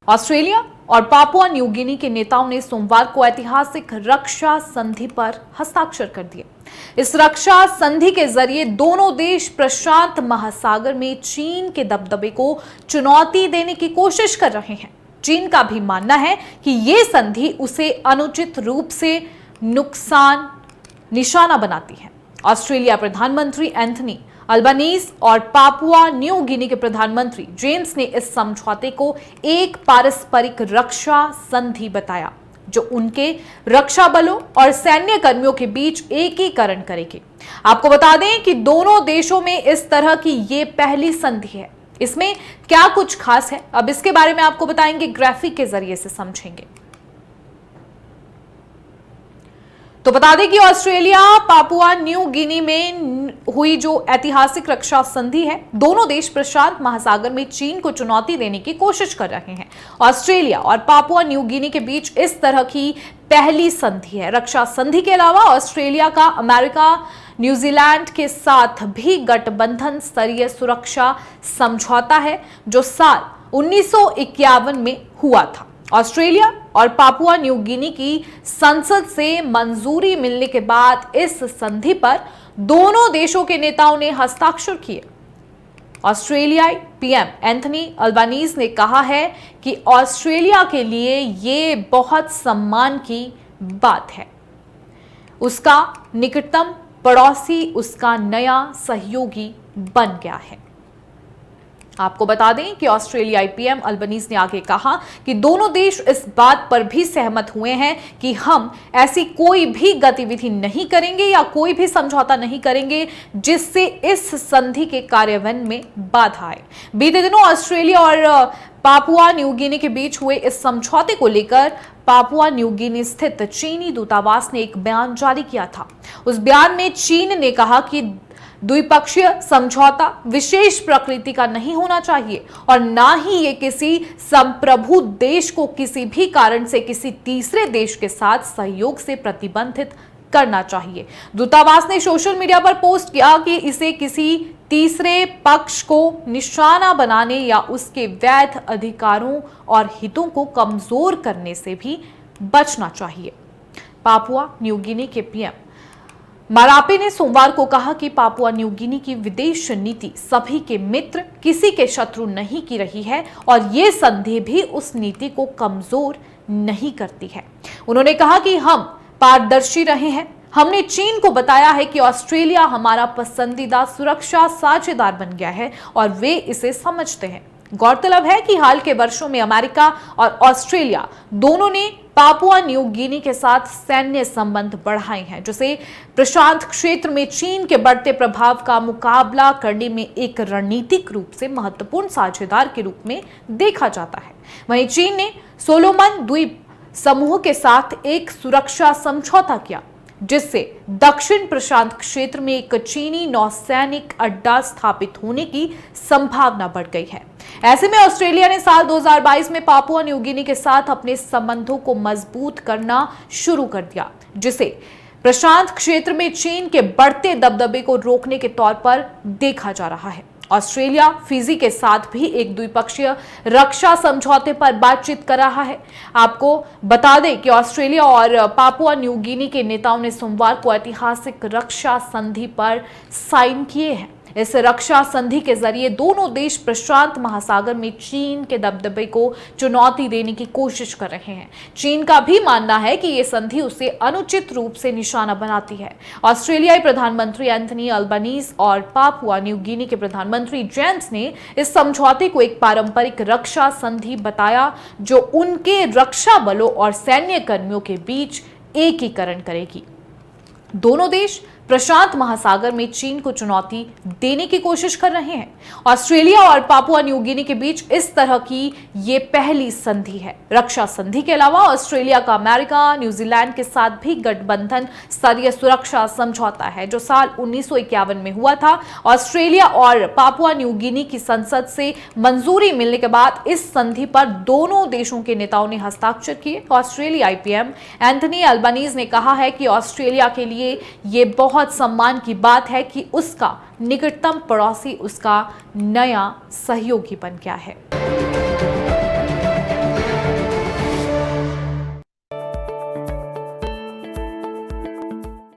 Australia और Papua New Guinea के नेताओं ने सोमवार को ऐतिहासिक रक्षा संधि पर हस्ताक्षर कर दिए। इस रक्षा संधि के जरिए दोनों देश प्रशांत महासागर में चीन के दबदबे को चुनौती देने की कोशिश कर रहे हैं। चीन का भी मानना है कि ये संधि उसे अनुचित रूप से नुकसान निशाना बनाती है। ऑस्ट्रेलिया प्रधानमंत्री एंथनी अल्बानीज और पापुआ न्यू गिनी के प्रधानमंत्री जेम्स ने इस समझौते को एक पारस्परिक रक्षा संधि बताया, जो उनके रक्षा बलों और सैन्य कर्मियों के बीच एकीकरण करेगी। आपको बता दें कि दोनों देशों में इस तरह की ये पहली संधि है। इसमें क्या कुछ खास है, अब इसके बारे में आपको बताएंगे, ग्राफिक के जरिए से समझेंगे। तो बता दें कि ऑस्ट्रेलिया पापुआ न्यू गिनी में हुई जो ऐतिहासिक रक्षा संधि है, दोनों देश प्रशांत महासागर में चीन को चुनौती देने की कोशिश कर रहे हैं। ऑस्ट्रेलिया और पापुआ न्यू गिनी के बीच इस तरह की पहली संधि है। रक्षा संधि के अलावा ऑस्ट्रेलिया का अमेरिका, न्यूजीलैंड के साथ भी गठबंधन स्तरीय सुरक्षा समझौता है, जो साल 1951 में हुआ था। ऑस्ट्रेलिया और पापुआ न्यू गिनी की संसद से मंजूरी मिलने के बाद इस संधि पर दोनों देशों के नेताओं ने हस्ताक्षर किए। ऑस्ट्रेलियाई पीएम एंथनी अल्बानीज ने कहा है कि ऑस्ट्रेलिया के लिए ये बहुत सम्मान की बात है। उसका निकटतम पड़ोसी उसका नया सहयोगी बन गया है। आपको बता दें कि ऑस्ट्रेलियाई पीएम अल्बानीज ने आगे कहा कि दोनों देश इस बात पर भी सहमत हुए हैं कि हम ऐसी कोई भी गतिविधि नहीं करेंगे या कोई भी समझौता नहीं करेंगे जिससे इस संधि के कार्यान्वयन में बाधा आए। बीते दिनों ऑस्ट्रेलिया और पापुआ न्यू गिनी के बीच हुए इस समझौते को लेकर पापुआ न्यू गिनी स्थित चीनी दूतावास ने एक बयान जारी किया था। उस बयान में चीन ने कहा कि द्विपक्षीय समझौता विशेष प्रकृति का नहीं होना चाहिए और ना ही ये किसी संप्रभु देश को किसी भी कारण से किसी तीसरे देश के साथ सहयोग से प्रतिबंधित करना चाहिए। दूतावास ने सोशल मीडिया पर पोस्ट किया कि इसे किसी तीसरे पक्ष को निशाना बनाने या उसके वैध अधिकारों और हितों को कमजोर करने से भी बचना चाहिए। पापुआ न्यू गिनी के पीएम मारापे ने सोमवार को कहा कि पापुआ न्यू गिनी की विदेश नीति सभी के मित्र, किसी के शत्रु नहीं की रही है और ये संधि भी उस नीति को कमजोर नहीं करती है। उन्होंने कहा कि हम पारदर्शी रहे हैं। हमने चीन को बताया है कि ऑस्ट्रेलिया हमारा पसंदीदा सुरक्षा साझेदार बन गया है और वे इसे समझते हैं। गौरतलब है कि हाल के वर्षों में अमेरिका और ऑस्ट्रेलिया दोनों ने पापुआ न्यू गिनी के साथ सैन्य संबंध बढ़ाए हैं, जिसे प्रशांत क्षेत्र में चीन के बढ़ते प्रभाव का मुकाबला करने में एक रणनीतिक रूप से महत्वपूर्ण साझेदार के रूप में देखा जाता है। वहीं चीन ने सोलोमन द्वीप समूह के साथ एक सुरक्षा समझौता किया, जिससे दक्षिण प्रशांत क्षेत्र में एक चीनी नौसैनिक अड्डा स्थापित होने की संभावना बढ़ गई है। ऐसे में ऑस्ट्रेलिया ने साल 2022 में पापुआ न्यू गिनी के साथ अपने संबंधों को मजबूत करना शुरू कर दिया, जिसे प्रशांत क्षेत्र में चीन के बढ़ते दबदबे को रोकने के तौर पर देखा जा रहा है। ऑस्ट्रेलिया फिजी के साथ भी एक द्विपक्षीय रक्षा समझौते पर बातचीत कर रहा है। आपको बता दें कि ऑस्ट्रेलिया और पापुआ न्यू गिनी के नेताओं ने सोमवार को ऐतिहासिक रक्षा संधि पर साइन किए हैं। इस रक्षा संधि के जरिए दोनों देश प्रशांत महासागर में चीन के दबदबे को चुनौती देने की कोशिश कर रहे हैं। चीन का भी मानना है कि ये संधि उसे अनुचित रूप से निशाना बनाती है। ऑस्ट्रेलियाई प्रधानमंत्री एंथनी अल्बानीज और पापुआ न्यू गिनी के प्रधानमंत्री जेम्स ने इस समझौते को एक पारंपरिक रक्षा संधि बताया, जो उनके रक्षा बलों और सैन्य कर्मियों के बीच एकीकरण करेगी। दोनों देश प्रशांत महासागर में चीन को चुनौती देने की कोशिश कर रहे हैं। ऑस्ट्रेलिया और पापुआ न्यू गिनी के बीच इस तरह की ये पहली संधि है। रक्षा संधि के अलावा ऑस्ट्रेलिया का अमेरिका, न्यूजीलैंड के साथ भी गठबंधन स्तरीय सुरक्षा समझौता है, जो साल 1951 में हुआ था। ऑस्ट्रेलिया और पापुआ न्यू गिनी की संसद से मंजूरी मिलने के बाद इस संधि पर दोनों देशों के नेताओं ने हस्ताक्षर किए। ऑस्ट्रेलियाई पीएम एंथनी अल्बानीज ने कहा है कि ऑस्ट्रेलिया के लिए ये बहुत सम्मान की बात है कि उसका निकटतम पड़ोसी उसका नया सहयोगी बन गया है।